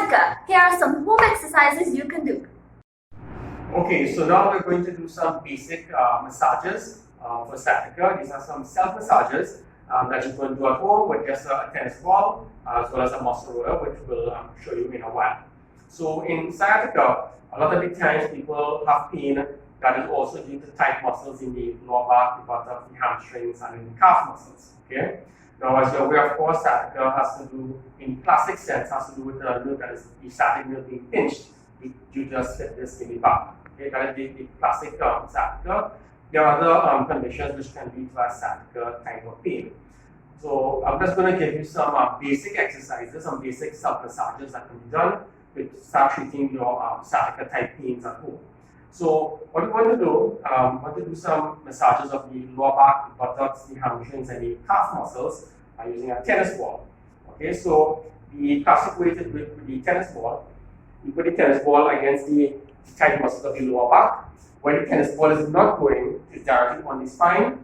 sciatica. Here are some home exercises you can do. Okay, so now we're going to do some basic massages for sciatica. These are some self-massages that you can do at home with just a tennis ball as well as a muscle roller, which we'll show you in a while. So in sciatica, a lot of the times people have pain that is also due to tight muscles in the lower back, the buttock, the hamstrings, and in the calf muscles. Okay. Now, as you're aware, of course, sciatica has to do, in classic sense, has to do with the nerve that is the sciatic nerve being pinched. You just hit this in the back. Okay, that is the classic sciatica. There are other conditions which can lead to a sciatica type of pain. So I'm just going to give you some basic exercises, some basic self-massages that can be done to start treating your sciatica type pains at home. So what we want to do, some massages of the lower back, the buttocks, the hamstrings, and the calf muscles using a tennis ball. Okay, so the classic way to do it with the tennis ball, you put the tennis ball against the tight muscles of the lower back. When the tennis ball is not going, it's directly on the spine.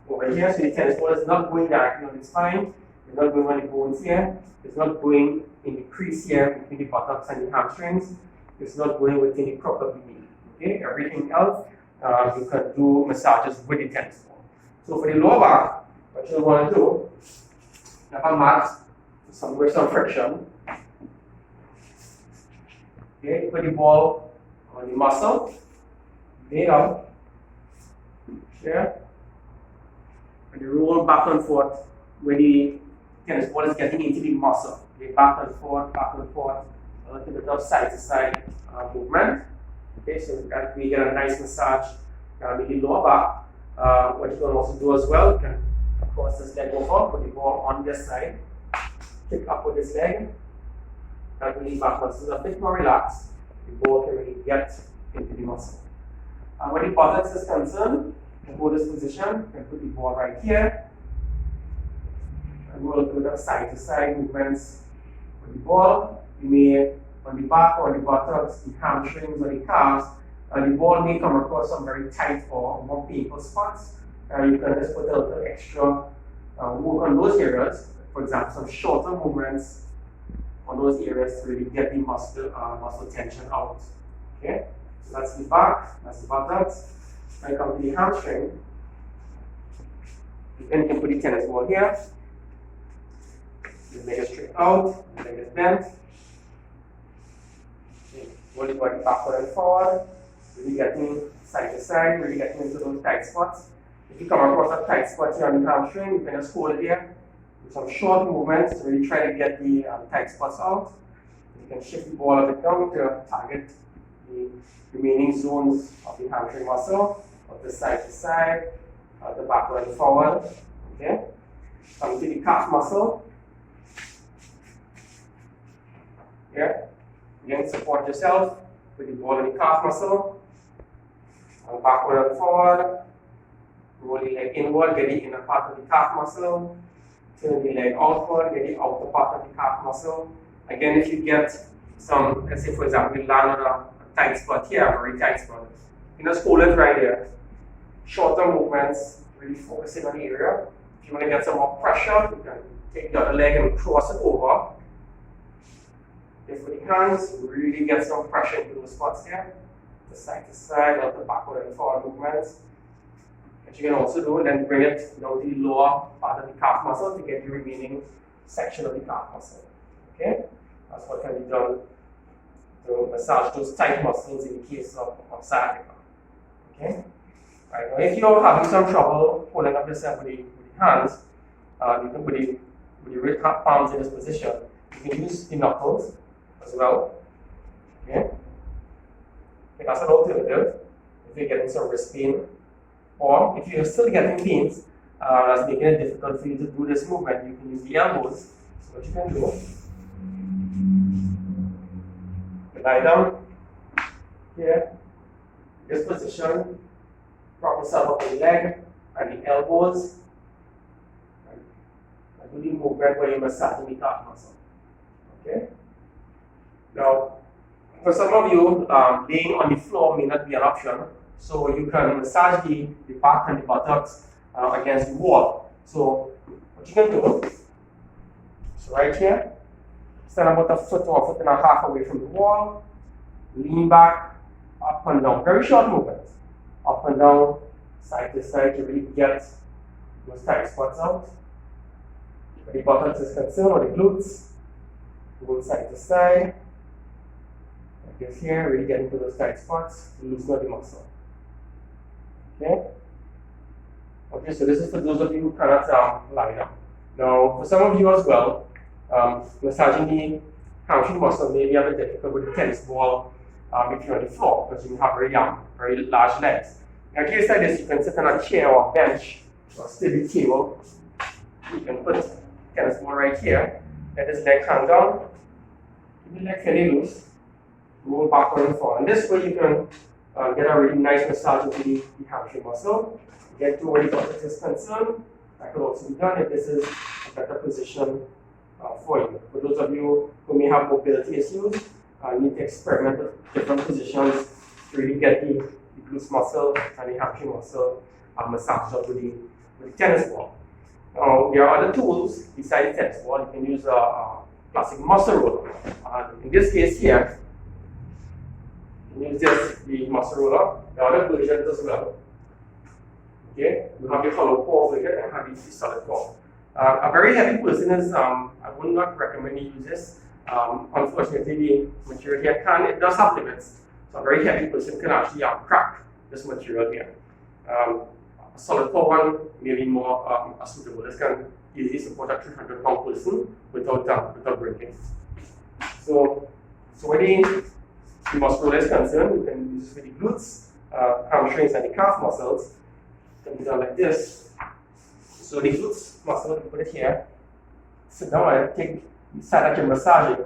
Over here, so the tennis ball is not going directly on the spine, it's not going on the bones here, it's not going in the crease here between the buttocks and the hamstrings, it's not going within the crook of the knee. Okay, everything else you can do massages with the tennis ball. So for the lower back, what you want to do, you have a mat with some friction. Okay, put the ball on the muscle, lay down, here, and you roll back and forth where the tennis ball is getting into the muscle. Okay, back and forth, a little bit of side to side movement. Okay, so that we get a nice massage in the lower back. What you can also do as well, you can cross this leg over, put the ball on this side, kick up with this leg. That will leave back muscles a bit more relaxed. The ball can really get into the muscle. And when the buttocks is concerned, you can hold this position, you can put the ball right here. And we'll do the side to side movements with the ball. You may on the back or the buttocks, the hamstrings or the calves, the ball may come across some very tight or more painful spots. You can just put a little extra work on those areas. For example, some shorter movements on those areas to really get the muscle tension out. Okay, so that's the back, that's the buttocks. When I come to the hamstring, then you can put the tennis ball here. The leg is straight out, the leg is bent. Roll the body backward and forward, really getting side to side, really getting into those tight spots. If you come across a tight spot here on the hamstring, you can just hold it here with some short movements to really try to get the tight spots out. You can shift the ball a bit down to target the remaining zones of the hamstring muscle, of the side to side, the backward and forward. Okay, come to the calf muscle. Here. Again, support yourself with the ball in the calf muscle. And backward and forward. Roll the leg inward, get the inner part of the calf muscle. Turn the leg outward, get the outer part of the calf muscle. Again, if you get some, let's say for example, you land on a tight spot here, a very tight spot. You just hold it right there. Shorter movements, really focusing on the area. If you want to get some more pressure, you can take the other leg and cross it over. If with the hands, really get some pressure into those spots here, the side to side, or the backward and forward movements. What you can also do, then bring it down to the lower part of the calf muscle to get the remaining section of the calf muscle. Okay, that's what can be done to massage those tight muscles in the case of sciatica. Okay, right. Now, if you're having some trouble holding up yourself with the hands, you can put the palms in this position. You can use the knuckles as well. Okay, that's an alternative if you're getting some wrist pain, or if you're still getting pains that's making it difficult for you to do this movement, you can use the elbows. So what you can do, you lie down here, this position, prop yourself up with the leg and the elbows, and do the movement where you're massaging the calf muscle. Okay. Now, for some of you, laying on the floor may not be an option, so you can massage the back and the buttocks against the wall. So, what you can do, so right here, stand about a foot or a foot and a half away from the wall, lean back, up and down, very short movements, up and down, side to side to really get those tight spots out. Where the buttocks is concerned, or the glutes, go side to side, like this here, really get into those tight spots, loosen up the muscle. Okay? Okay, so this is for those of you who cannot lie down. Now, for some of you as well, massaging the hamstring muscle may be a bit difficult with the tennis ball if you're on the floor because you have very large legs. In a case like this, you can sit on a chair or a bench or steady table. You can put the tennis ball right here, let this leg hang down, keep the leg fairly loose, roll backward and forward. And this way you can get a really nice massage into the hamstring muscle. Get to where the buttock is concerned. That could also be done if this is a better position for you. For those of you who may have mobility issues, you need to experiment with different positions to really get the glutes muscle and the hamstring muscle massaged up with the tennis ball. Now, there are other tools besides the tennis ball. You can use a plastic muscle roller. In this case here, you can use the muscle roller. There are other versions as well. Okay, you have the hollow core version and have the solid core. A very heavy person is, I would not recommend you use this. Unfortunately, the material here it does have limits. So a very heavy person can actually crack this material here. A solid core one may be more suitable. This can easily support a 300-pound person without breaking. So where the muscle is concerned, you can use this for the glutes, hamstrings, and the calf muscles. Can be done like this. So the glutes muscle, you put it here. Sit down and take the side that you're massaging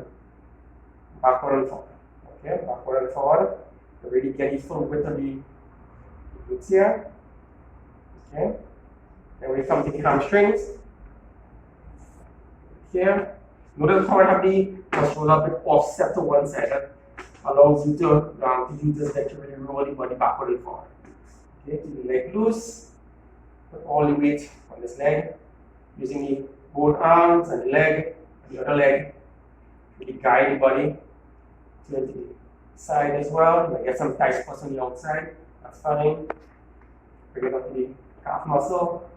backward and forward. Okay, backward and forward. To really get the full width of the glutes here. Okay. Then when you come to the hamstrings, here. Notice how I have the muscle a bit offset to one side. That allows you to use this leg to really roll the body backward and forward. Okay, keep the leg loose. Put all the weight on this leg, using both arms and the leg, and the other leg, really guide the body to the side as well. You might get some tight spots on the outside, that's fine. Bring it up to the calf muscle.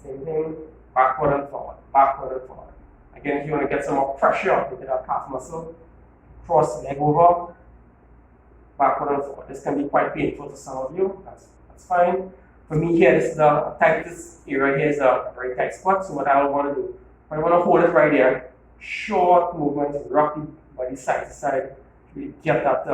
Same thing, backward and forward, backward and forward. Again, if you want to get some more pressure into that calf muscle, cross the leg over, backward and forward. This can be quite painful for some of you, that's fine. For me here, this area here is a very tight spot, so what I want to do, I want to hold it right there, short movement, rock the body side to side, really get that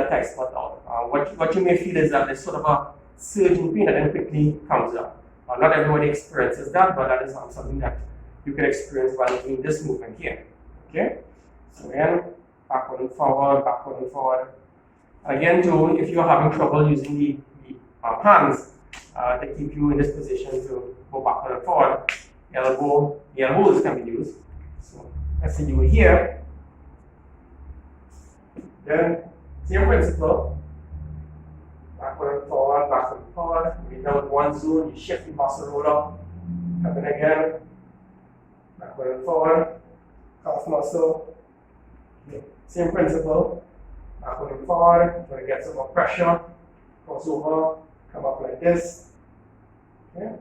tight spot out. What you may feel is that there's sort of a surging pain that then quickly comes up. Not everybody experiences that, but that is something that you can experience while doing this movement here. Okay? So again, backward and forward, backward and forward. Again, too, if you're having trouble using the hands to keep you in this position to go backward and forward, the elbows can be used. So let's say you were here. Then, same principle. Backward and forward. Maybe down one zone, you shift the muscle roller. Come in again. Backward and forward. Calf muscle. Okay. Same principle. Backward and forward. Try to get some more pressure. Cross over. Come up like this. Okay.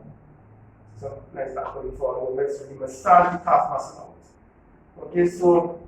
So nice backward and forward movements. So you massage the calf muscle out. Okay, so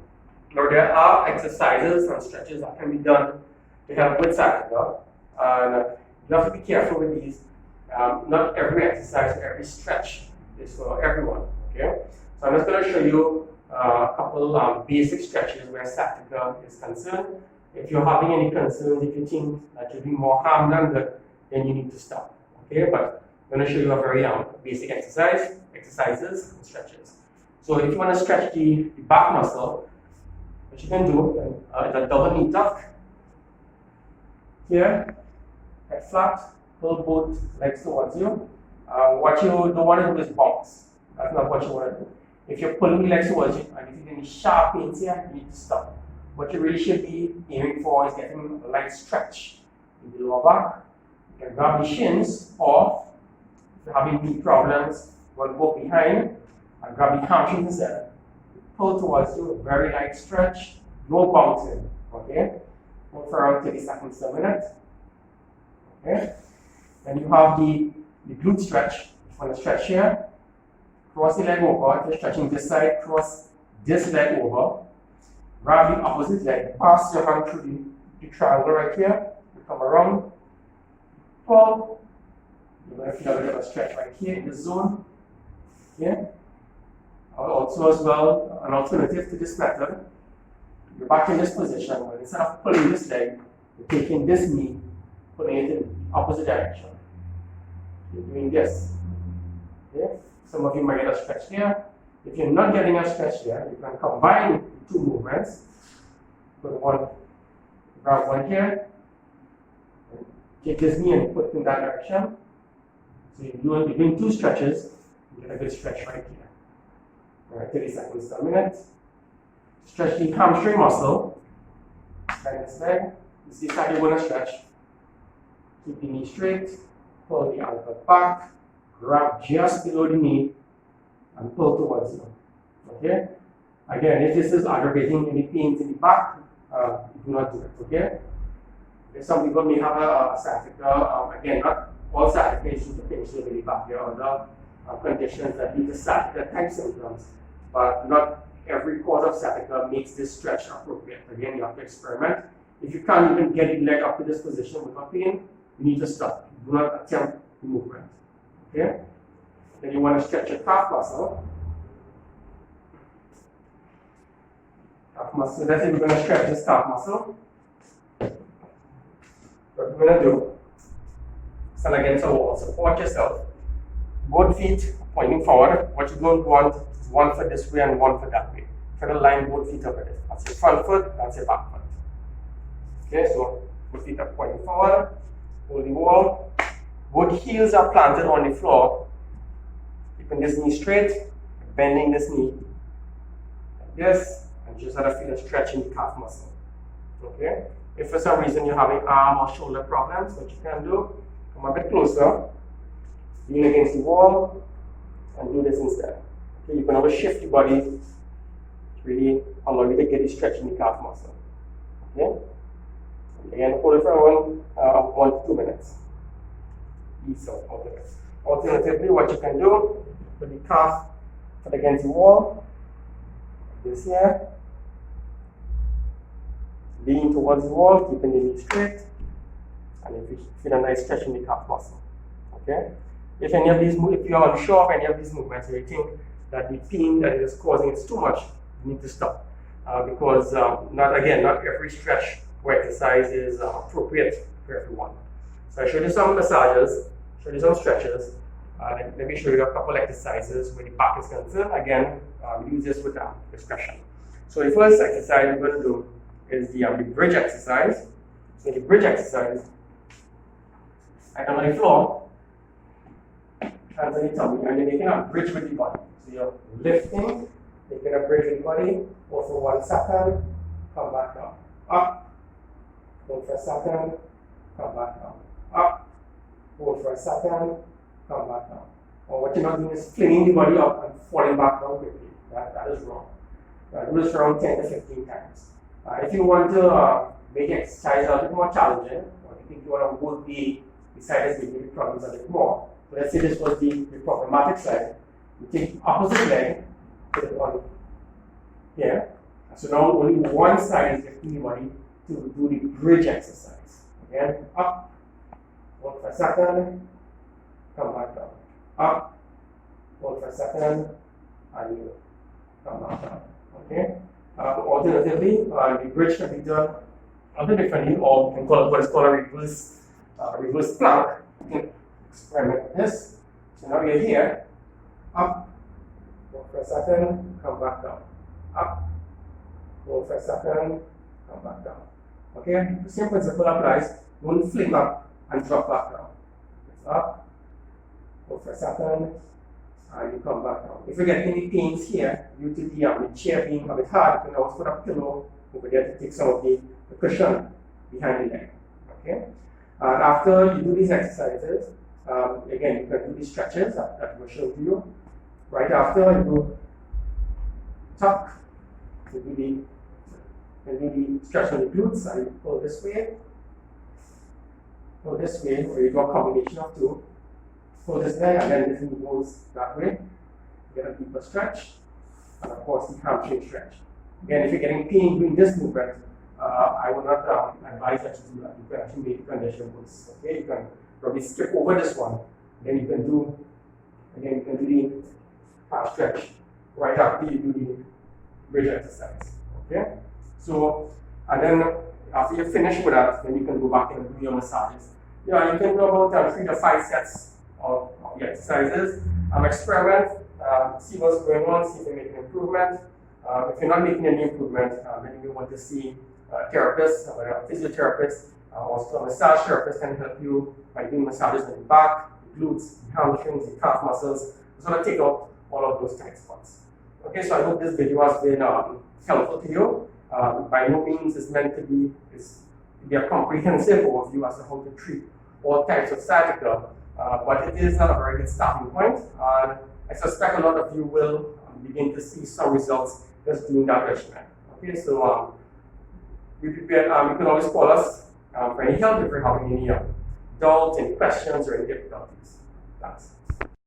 now there are exercises and stretches that can be done to help with sciatica. And you have to be careful with these. Not every exercise or every stretch is for everyone. Okay, so I'm just going to show you a couple basic stretches where sciatica is concerned. If you're having any concerns, if you think that you're doing more harm than good, then you need to stop. Okay, but I'm going to show you a very basic exercises and stretches. So if you want to stretch the back muscle, what you can do is a double knee tuck. Here, head flat, pull both legs towards you. What you don't want to do is bounce. That's not what you want to do. If you're pulling the legs towards you and you feel any sharp pains here, you need to stop. What you really should be aiming for is getting a light stretch in the lower back. You can grab the shins, or if you're having knee problems, you want to go behind and grab the hamstrings instead. pull towards you, very light stretch, no bouncing, okay? Go for around 30 seconds to a minute, okay? Then you have the glute stretch. You want to stretch here, cross the leg over. If you're stretching this side, cross this leg over, grab the opposite leg, pass your hand through the triangle right here, you come around, pull. You're going to feel a bit of a stretch right here in this zone, okay? Also as well, an alternative to this method, you're back in this position, but instead of pulling this leg, you're taking this knee, pulling it in the opposite direction. You're doing this. Okay? Some of you might get a stretch here. If you're not getting a stretch here, you can combine the two movements. Put one, grab one here, and take this knee and put it in that direction. So you're doing two stretches, you get a good stretch right here. Alright, 30 seconds to a minute. Stretch the hamstring muscle. Bend this leg. This is how you want to stretch. Keep the knee straight. Pull the ankle back. Grab just below the knee and pull towards you. Okay? Again, if this is aggravating any pains in the back, do not do it. Okay? If some people may have a sciatica, again, not all sciatica is due to pinching in the back. There are other conditions that lead to sciatica type symptoms, but not every cause of sciatica makes this stretch appropriate. Again, you have to experiment. If you can't even get the leg up to this position without pain, you need to stop. Do not attempt the movement. Okay? Then you want to stretch your calf muscle. Calf muscle. Let's say we're going to stretch this calf muscle. What we're going to do, stand against a wall. Support yourself. Both feet pointing forward. What you don't want is one foot this way and one foot that way. Try to line both feet up with it. That's your front foot, that's your back foot. Okay, so both feet are pointing forward. Hold the wall. Both heels are planted on the floor. Keeping this knee straight, bending this knee like this, and just let us feel a stretch in the calf muscle. Okay? If for some reason you're having arm or shoulder problems, what you can do, come a bit closer, lean against the wall, and do this instead. Okay, you can always shift your body to really allow you to get a stretch in the calf muscle. Okay? And again, hold it for 1 to 2 minutes. Ease out alternate. Alternatively, what you can do, put the calf foot against the wall, this here, lean towards the wall, keeping the knee straight, and if you feel a nice stretch in the calf muscle. Okay? If any of these, if you are unsure of any of these movements, or you think that the pain that is causing it too much, you need to stop. Because not every stretch or exercise is appropriate for everyone. So I showed you some massages, showed you some stretches. Let me show you a couple exercises where the back is concerned. Again, use this with discretion. So the first exercise we're going to do is the bridge exercise. So the bridge exercise, I can on the floor, hands on the tummy, and then you can bridge with the body. So you're lifting, taking a bridge with the body, hold for 1 second, come back down, up, hold for a second, come back down, up, hold for a second, come back down. Or what you're not doing is flinging the body up and falling back down quickly. That is wrong. Do this around 10 to 15 times. If you want to make exercise a little more challenging, or you think you want to work the side that's giving you problems a little more, so let's say this was the problematic side. You take the opposite leg, put it on here. So now only one side is lifting the body to do the bridge exercise. Again, up, hold for a second, come back down. Up, hold for a second, and you come back down. Okay? Alternatively, the bridge can be done a bit differently, or we can call it what is called a reverse plank. You can experiment with this. So now you're here, up, hold for a second, come back down. Up, hold for a second, come back down. Okay? The same principle applies. Don't fling up and drop back down. It's up, hold for a second, and you come back down. If you get any pains here, due to the chair being a bit hard, you can always put a pillow over there to take some of the cushion behind the leg. Okay? And after you do these exercises, again, you can do these stretches that we'll show to you. Right after, you do tuck So do the stretch on the glutes, and you pull this way, or you do a combination of two. Pull this way, and then this knee goes that way. Get a deeper stretch, and of course the hamstring stretch. Again, if you're getting pain doing this movement, I would not advise that you do that. You can actually make the condition worse. Okay, you can probably skip over this one. Then you can do the half stretch right after you do the bridge exercise. Okay, so and then after you finish with that, then you can go back and do your massages. Yeah, you can do about 3 to 5 sets of the exercises. Experiment, see what's going on, see if you make an improvement. If you're not making any improvement, then you want to see a therapist, or a physiotherapist, also a massage therapist can help you by doing massages on the back, the glutes, the hamstrings, the calf muscles, to sort of take out all of those tight spots. Okay, so I hope this video has been helpful to you. By no means is meant to be a comprehensive overview as to how to treat all types of sciatica, but it is not a very good starting point. I suspect a lot of you will begin to see some results just doing that regimen. Okay, so be prepared. You can always call us for any help if you're having any doubts, any questions, or any difficulties. Thanks.